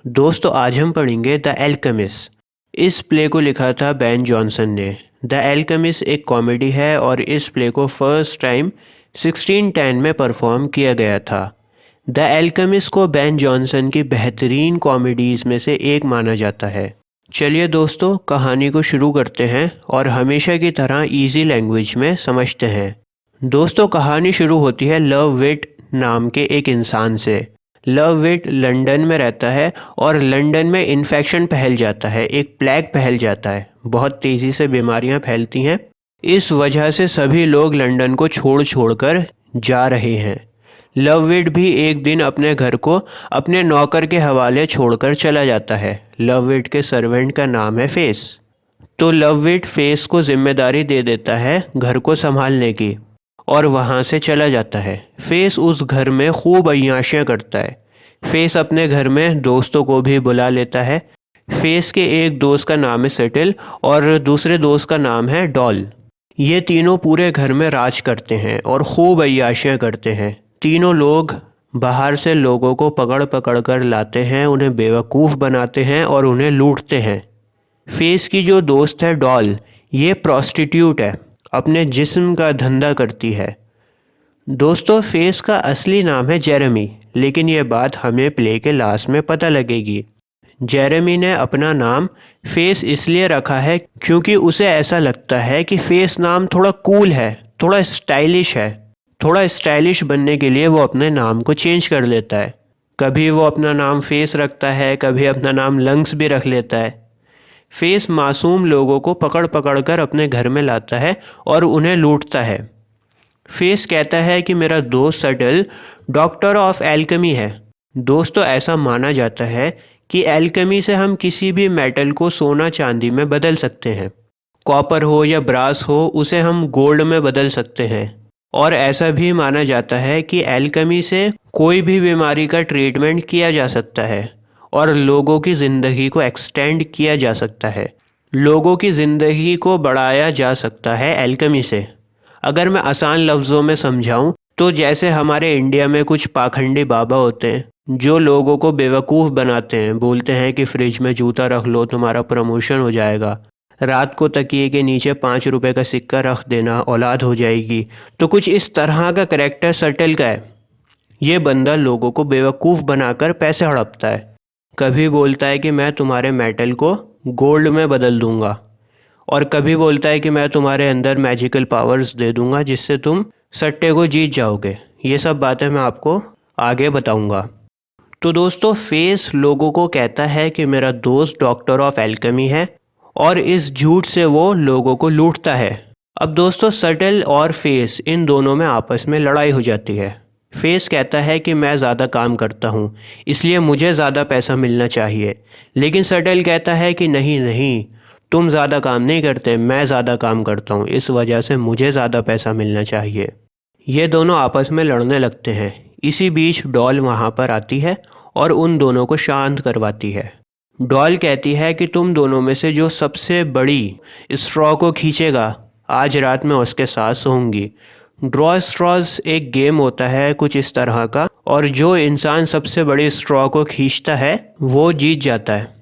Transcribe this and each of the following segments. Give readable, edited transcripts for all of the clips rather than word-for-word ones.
दोस्तों आज हम पढ़ेंगे द एल्केमिस्ट। इस प्ले को लिखा था बेन जॉनसन ने। द एल्केमिस्ट एक कॉमेडी है और इस प्ले को फर्स्ट टाइम 1610 में परफॉर्म किया गया था। द एल्केमिस्ट को बेन जॉनसन की बेहतरीन कॉमेडीज़ में से एक माना जाता है। चलिए दोस्तों कहानी को शुरू करते हैं और हमेशा की तरह इजी लैंग्वेज में समझते हैं। दोस्तों कहानी शुरू होती है लवविट नाम के एक इंसान से। लवविट लंदन में रहता है और लंदन में इन्फेक्शन फैल जाता है, एक प्लेग फैल जाता है। बहुत तेज़ी से बीमारियां फैलती हैं। इस वजह से सभी लोग लंदन को छोड़ कर जा रहे हैं। लवविट भी एक दिन अपने घर को अपने नौकर के हवाले छोड़कर चला जाता है। लवविट के सर्वेंट का नाम है फेस। तो लवविट फेस को जिम्मेदारी दे देता है घर को संभालने की और वहाँ से चला जाता है। फेस उस घर में खूब अय्याशियाँ करता है। फेस अपने घर में दोस्तों को भी बुला लेता है। फेस के एक दोस्त का नाम है सेटल और दूसरे दोस्त का नाम है डॉल। ये तीनों पूरे घर में राज करते हैं और खूब अय्याशियाँ करते हैं। तीनों लोग बाहर से लोगों को पकड़ पकड़ कर लाते हैं, उन्हें बेवकूफ़ बनाते हैं और उन्हें लूटते हैं। फेस की जो दोस्त है डॉल, ये प्रॉस्टिट्यूट है, अपने जिस्म का धंधा करती है। दोस्तों फेस का असली नाम है जेरेमी, लेकिन ये बात हमें प्ले के लास्ट में पता लगेगी। जेरेमी ने अपना नाम फेस इसलिए रखा है क्योंकि उसे ऐसा लगता है कि फेस नाम थोड़ा कूल है, थोड़ा स्टाइलिश है। थोड़ा स्टाइलिश बनने के लिए वो अपने नाम को चेंज कर लेता है। कभी वो अपना नाम फेस रखता है, कभी अपना नाम लंग्स भी रख लेता है। फेस मासूम लोगों को पकड़ पकड़ कर अपने घर में लाता है और उन्हें लूटता है। फेस कहता है कि मेरा दोस्त सटल डॉक्टर ऑफ एल्केमी है। दोस्तों ऐसा माना जाता है कि एल्केमी से हम किसी भी मेटल को सोना चांदी में बदल सकते हैं। कॉपर हो या ब्रास हो, उसे हम गोल्ड में बदल सकते हैं। और ऐसा भी माना जाता है कि एल्केमी से कोई भी बीमारी का ट्रीटमेंट किया जा सकता है और लोगों की ज़िंदगी को एक्सटेंड किया जा सकता है। लोगों की ज़िंदगी को बढ़ाया जा सकता है एल्केमी से। अगर मैं आसान लफ्ज़ों में समझाऊं तो जैसे हमारे इंडिया में कुछ पाखंडी बाबा होते हैं जो लोगों को बेवकूफ़ बनाते हैं, बोलते हैं कि फ्रिज में जूता रख लो तुम्हारा प्रमोशन हो जाएगा, रात को तकिए के नीचे 5 रुपए का सिक्का रख देना औलाद हो जाएगी। तो कुछ इस तरह का करैक्टर सटल का है। ये बंदा लोगों को बेवकूफ़ बनाकर पैसे हड़पता है। कभी बोलता है कि मैं तुम्हारे मेटल को गोल्ड में बदल दूंगा और कभी बोलता है कि मैं तुम्हारे अंदर मैजिकल पावर्स दे दूंगा जिससे तुम सट्टे को जीत जाओगे। ये सब बातें मैं आपको आगे बताऊंगा। तो दोस्तों फेस लोगों को कहता है कि मेरा दोस्त डॉक्टर ऑफ एल्केमी है और इस झूठ से वो लोगों को लूटता है। अब दोस्तों सटल और फेस इन दोनों में आपस में लड़ाई हो जाती है। फेस कहता है कि मैं ज़्यादा काम करता हूँ इसलिए मुझे ज़्यादा पैसा मिलना चाहिए, लेकिन सटल कहता है कि नहीं नहीं, तुम ज़्यादा काम नहीं करते, मैं ज़्यादा काम करता हूँ, इस वजह से मुझे ज़्यादा पैसा मिलना चाहिए। ये दोनों आपस में लड़ने लगते हैं। इसी बीच डॉल वहाँ पर आती है और उन दोनों को शांत करवाती है। डॉल कहती है कि तुम दोनों में से जो सबसे बड़ी स्ट्रॉ को खींचेगा आज रात में उसके साथ सोऊंगी। ड्रॉ स्ट्रॉज एक गेम होता है कुछ इस तरह का, और जो इंसान सबसे बड़ी स्ट्रॉ को खींचता है वो जीत जाता है।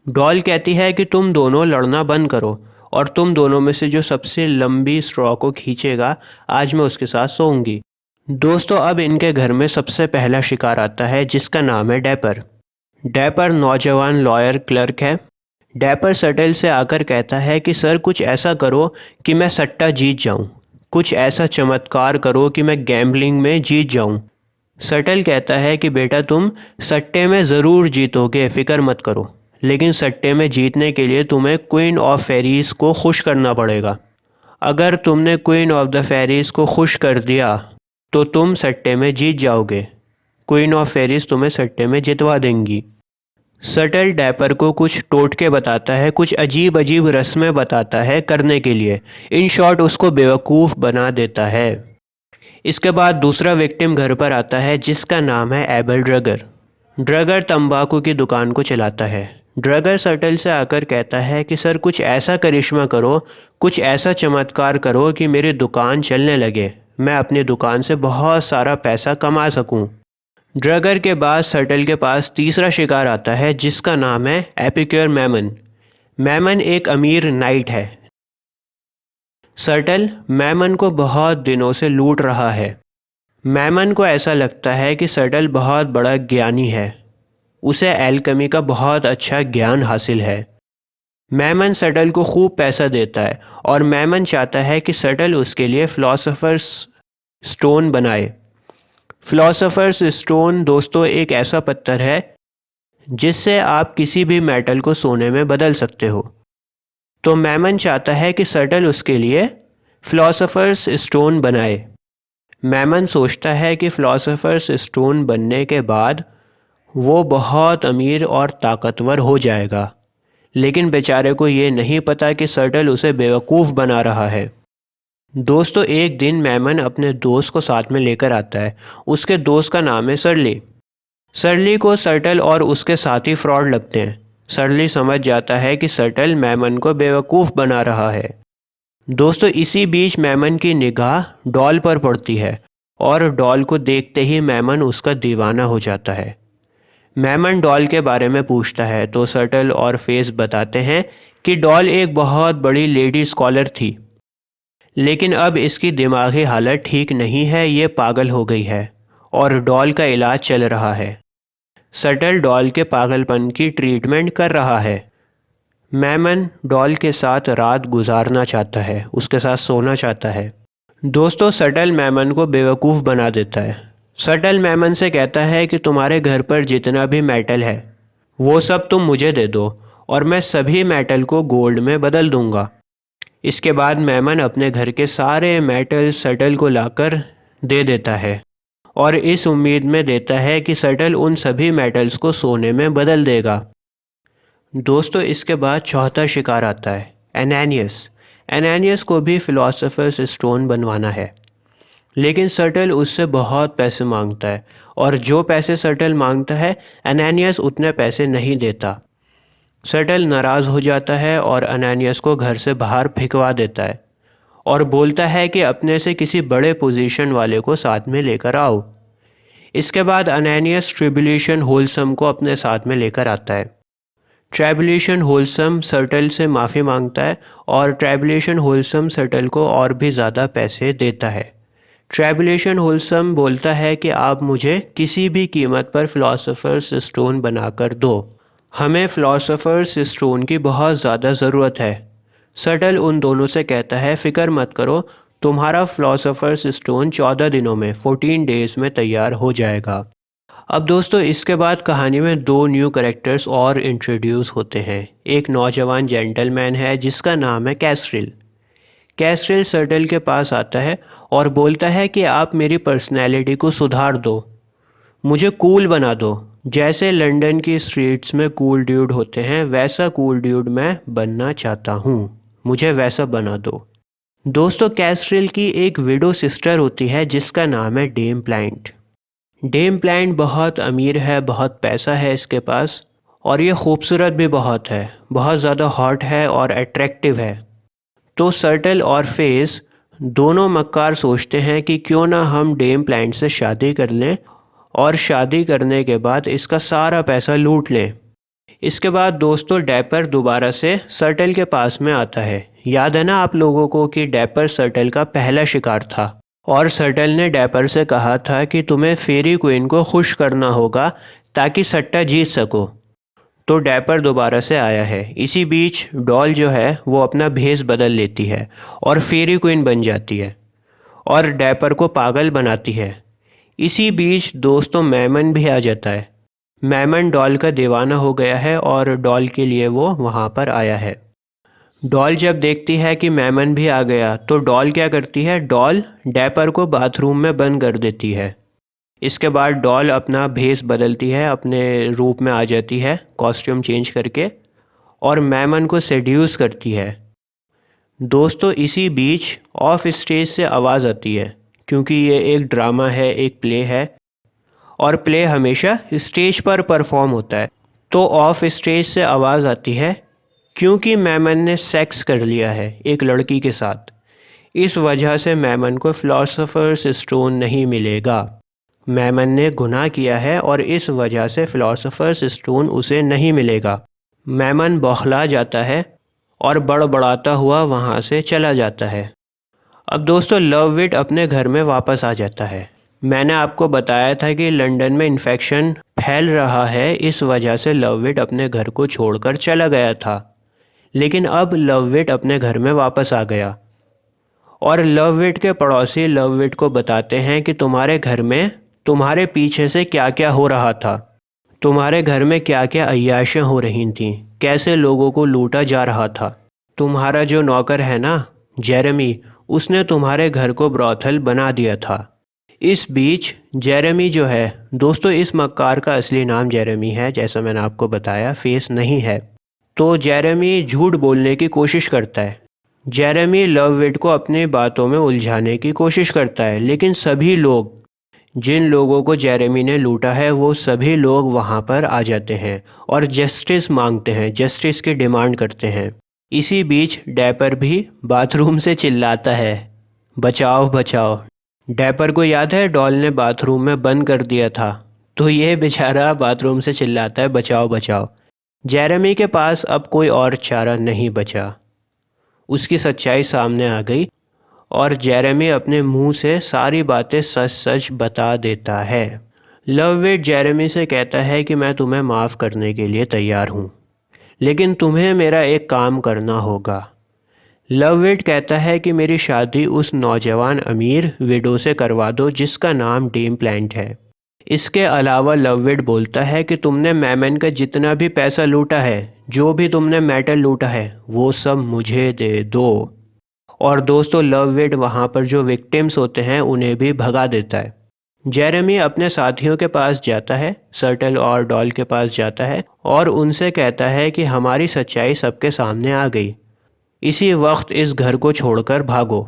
डॉल कहती है कि तुम दोनों लड़ना बंद करो और तुम दोनों में से जो सबसे लंबी स्ट्रॉ को खींचेगा आज मैं उसके साथ सोऊंगी। दोस्तों अब इनके घर में सबसे पहला शिकार आता है जिसका नाम है डैपर। डैपर नौजवान लॉयर क्लर्क है। डैपर सटल से आकर कहता है कि सर कुछ ऐसा करो कि मैं सट्टा जीत जाऊं, कुछ ऐसा चमत्कार करो कि मैं गैम्बलिंग में जीत जाऊं। सटल कहता है कि बेटा तुम सट्टे में ज़रूर जीतोगे, फ़िक्र मत करो, लेकिन सट्टे में जीतने के लिए तुम्हें क्वीन ऑफ फेरीज़ को खुश करना पड़ेगा। अगर तुमने क्वीन ऑफ द फेरीज़ को खुश कर दिया तो तुम सट्टे में जीत जाओगे। क्वीन ऑफ फेरीज़ तुम्हें सट्टे में जितवा देंगी। सटल डैपर को कुछ टोटके बताता है, कुछ अजीब अजीब रस्में बताता है करने के लिए। इन शॉर्ट उसको बेवकूफ़ बना देता है। इसके बाद दूसरा विक्टिम घर पर आता है जिसका नाम है एबल ड्रगर। ड्रगर तंबाकू की दुकान को चलाता है। ड्रगर सटल से आकर कहता है कि सर कुछ ऐसा करिश्मा करो, कुछ ऐसा चमत्कार करो कि मेरी दुकान चलने लगे, मैं अपनी दुकान से बहुत सारा पैसा कमा सकूं। ड्रगर के बाद सर्टल के पास तीसरा शिकार आता है जिसका नाम है एपिक्योर मैमन। मैमन एक अमीर नाइट है। सर्टल मैमन को बहुत दिनों से लूट रहा है। मैमन को ऐसा लगता है कि सर्टल बहुत बड़ा ज्ञानी है, उसे एल्केमी का बहुत अच्छा ज्ञान हासिल है। मैमन सर्टल को खूब पैसा देता है और मैमन चाहता है कि सर्टल उसके लिए फिलोसोफर्स स्टोन बनाए। फिलोसोफर्स स्टोन दोस्तों एक ऐसा पत्थर है जिससे आप किसी भी मेटल को सोने में बदल सकते हो। तो मैमन चाहता है कि सर्टल उसके लिए फिलोसोफर्स स्टोन बनाए। मैमन सोचता है कि फिलोसोफर्स स्टोन बनने के बाद वो बहुत अमीर और ताकतवर हो जाएगा, लेकिन बेचारे को ये नहीं पता कि सर्टल उसे बेवकूफ़ बना रहा है। दोस्तों एक दिन मैमन अपने दोस्त को साथ में लेकर आता है। उसके दोस्त का नाम है सरली। सरली को सर्टल और उसके साथी फ्रॉड लगते हैं। सरली समझ जाता है कि सर्टल मैमन को बेवकूफ़ बना रहा है। दोस्तों इसी बीच मैमन की निगाह डॉल पर पड़ती है और डॉल को देखते ही मैमन उसका दीवाना हो जाता है। मैमन डॉल के बारे में पूछता है तो सर्टल और फेस बताते हैं कि डॉल एक बहुत बड़ी लेडी स्कॉलर थी, लेकिन अब इसकी दिमागी हालत ठीक नहीं है, ये पागल हो गई है और डॉल का इलाज चल रहा है। सर्टल डॉल के पागलपन की ट्रीटमेंट कर रहा है। मैमन डॉल के साथ रात गुजारना चाहता है, उसके साथ सोना चाहता है। दोस्तों सर्टल मैमन को बेवकूफ़ बना देता है। सर्टल मैमन से कहता है कि तुम्हारे घर पर जितना भी मेटल है वो सब तुम मुझे दे दो और मैं सभी मेटल को गोल्ड में बदल दूंगा। इसके बाद मैमन अपने घर के सारे मेटल सर्टल को लाकर दे देता है और इस उम्मीद में देता है कि सर्टल उन सभी मेटल्स को सोने में बदल देगा। दोस्तों इसके बाद चौथा शिकार आता है एनानियस। एनानियस को भी फिलोसोफर्स स्टोन बनवाना है, लेकिन सर्टल उससे बहुत पैसे मांगता है और जो पैसे सर्टल मांगता है एनानियस उतने पैसे नहीं देता। सर्टल नाराज़ हो जाता है और एनानियस को घर से बाहर फेंकवा देता है और बोलता है कि अपने से किसी बड़े पोजीशन वाले को साथ में लेकर आओ। इसके बाद एनानियस ट्रिब्यूलेशन होलसम को अपने साथ में लेकर आता है। ट्रिब्यूलेशन होलसम सर्टल से माफ़ी मांगता है और ट्रिब्यूलेशन होलसम सर्टल को और भी ज़्यादा पैसे देता है। ट्रिब्यूलेशन होलसम बोलता है कि आप मुझे किसी भी कीमत पर फिलोसोफर्स स्टोन बनाकर दो, हमें फिलोसोफर्स स्टोन की बहुत ज़्यादा ज़रूरत है। सर्टल उन दोनों से कहता है फ़िक्र मत करो, तुम्हारा फिलोसोफर्स स्टोन 14 दिनों में 14 डेज़ में तैयार हो जाएगा। अब दोस्तों इसके बाद कहानी में 2 न्यू कैरेक्टर्स और इंट्रोड्यूस होते हैं। एक नौजवान जेंटलमैन है जिसका नाम है कैस्ट्रिल। कैस्ट्रिल सर्टल के पास आता है और बोलता है कि आप मेरी पर्सनैलिटी को सुधार दो, मुझे कूल बना दो। जैसे लंदन की स्ट्रीट्स में कूल ड्यूड होते हैं वैसा कूल ड्यूड मैं बनना चाहता हूँ, मुझे वैसा बना दो। दोस्तों कैस्ट्रिल की एक विडो सिस्टर होती है जिसका नाम है डेम प्लांट। डेम प्लांट बहुत अमीर है, बहुत पैसा है इसके पास और ये खूबसूरत भी बहुत है, बहुत ज़्यादा हॉट है और अट्रैक्टिव है। तो सर्टल और फेस दोनों मक्कार सोचते हैं कि क्यों ना हम डेम प्लांट से शादी कर लें और शादी करने के बाद इसका सारा पैसा लूट लें। इसके बाद दोस्तों डैपर दोबारा से सर्टल के पास में आता है। याद है ना आप लोगों को कि डैपर सर्टल का पहला शिकार था और सर्टल ने डैपर से कहा था कि तुम्हें फेरी क्वीन को खुश करना होगा ताकि सट्टा जीत सको। तो डैपर दोबारा से आया है। इसी बीच डॉल जो है वो अपना भेस बदल लेती है और फेरी क्वीन बन जाती है और डैपर को पागल बनाती है। इसी बीच दोस्तों मैमन भी आ जाता है। मैमन डॉल का दीवाना हो गया है और डॉल के लिए वो वहाँ पर आया है। डॉल जब देखती है कि मैमन भी आ गया तो डॉल क्या करती है, डॉल डैपर को बाथरूम में बंद कर देती है। इसके बाद डॉल अपना भेस बदलती है, अपने रूप में आ जाती है कॉस्ट्यूम चेंज करके और मैमन को सेड्यूस करती है। दोस्तों इसी बीच ऑफ स्टेज से आवाज़ आती है, क्योंकि ये एक ड्रामा है, एक प्ले है और प्ले हमेशा स्टेज पर परफॉर्म होता है। तो ऑफ स्टेज से आवाज़ आती है क्योंकि मैमन ने सेक्स कर लिया है एक लड़की के साथ, इस वजह से मैमन को फिलोसोफर्स स्टोन नहीं मिलेगा। मैमन ने गुनाह किया है और इस वजह से फिलोसोफर्स स्टोन उसे नहीं मिलेगा। मैमन बौखला जाता है और बड़बड़ाता हुआ वहाँ से चला जाता है। अब दोस्तों लवविट अपने घर में वापस आ जाता है। मैंने आपको बताया था कि लंदन में इन्फेक्शन फैल रहा है, इस वजह से लवविट अपने घर को छोड़कर चला गया था। लेकिन अब लवविट अपने घर में वापस आ गया और लवविट के पड़ोसी लवविट को बताते हैं कि तुम्हारे घर में तुम्हारे पीछे से क्या क्या हो रहा था, तुम्हारे घर में क्या क्या अय्याशियाँ हो रही थीं, कैसे लोगों को लूटा जा रहा था। तुम्हारा जो नौकर है ना जेरेमी, उसने तुम्हारे घर को ब्रॉथल बना दिया था। इस बीच जेरेमी जो है दोस्तों, इस मक्कार का असली नाम जेरेमी है, जैसा मैंने आपको बताया, फेस नहीं है। तो जेरेमी झूठ बोलने की कोशिश करता है। जेरेमी लवविट को अपनी बातों में उलझाने की कोशिश करता है, लेकिन सभी लोग, जिन लोगों को जेरेमी ने लूटा है, वो सभी लोग वहाँ पर आ जाते हैं और जस्टिस मांगते हैं, जस्टिस की डिमांड करते हैं। इसी बीच डैपर भी बाथरूम से चिल्लाता है, बचाओ बचाओ। डैपर को याद है डॉल ने बाथरूम में बंद कर दिया था, तो ये बेचारा बाथरूम से चिल्लाता है, बचाओ बचाओ। जेरेमी के पास अब कोई और चारा नहीं बचा, उसकी सच्चाई सामने आ गई और जेरेमी अपने मुंह से सारी बातें सच सच बता देता है। लवविट जेरेमी से कहता है कि मैं तुम्हें माफ़ करने के लिए तैयार हूँ, लेकिन तुम्हें मेरा एक काम करना होगा। लवविट कहता है कि मेरी शादी उस नौजवान अमीर विडो से करवा दो जिसका नाम डेम प्लांट है। इसके अलावा लवविट बोलता है कि तुमने मैमन का जितना भी पैसा लूटा है, जो भी तुमने मेटल लूटा है, वो सब मुझे दे दो। और दोस्तों लवविट वहाँ पर जो विक्टिम्स होते हैं उन्हें भी भगा देता है। जेरेमी अपने साथियों के पास जाता है, सर्टल और डॉल के पास जाता है और उनसे कहता है कि हमारी सच्चाई सबके सामने आ गई, इसी वक्त इस घर को छोड़कर भागो।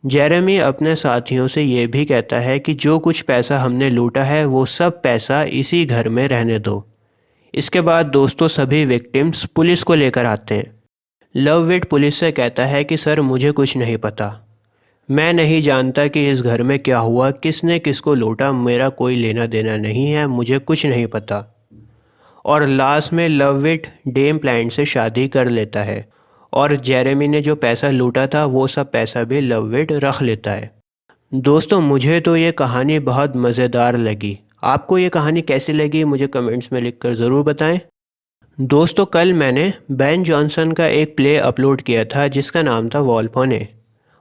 जेरेमी अपने साथियों से ये भी कहता है कि जो कुछ पैसा हमने लूटा है वो सब पैसा इसी घर में रहने दो। इसके बाद दोस्तों सभी विक्टिम्स पुलिस को लेकर आते हैं। लवविट पुलिस से कहता है कि सर मुझे कुछ नहीं पता, मैं नहीं जानता कि इस घर में क्या हुआ, किसने किसको लूटा, मेरा कोई लेना देना नहीं है, मुझे कुछ नहीं पता। और लास्ट में लवविट डेम प्लांट से शादी कर लेता है और जेरेमी ने जो पैसा लूटा था वो सब पैसा भी लवविट रख लेता है। दोस्तों मुझे तो ये कहानी बहुत मज़ेदार लगी। आपको ये कहानी कैसी लगी मुझे कमेंट्स में लिखकर ज़रूर बताएं। दोस्तों कल मैंने बेन जॉनसन का एक प्ले अपलोड किया था जिसका नाम था वॉलपोने।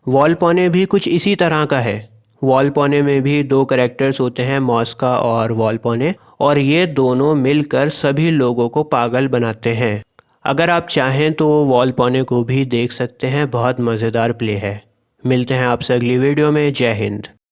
वॉलपोने भी कुछ इसी तरह का है। वॉलपोने में भी दो कैरेक्टर्स होते हैं, मॉस्का और वॉलपोने, और ये दोनों मिलकर सभी लोगों को पागल बनाते हैं। अगर आप चाहें तो वॉलपोने को भी देख सकते हैं, बहुत मज़ेदार प्ले है। मिलते हैं आपसे अगली वीडियो में। जय हिंद।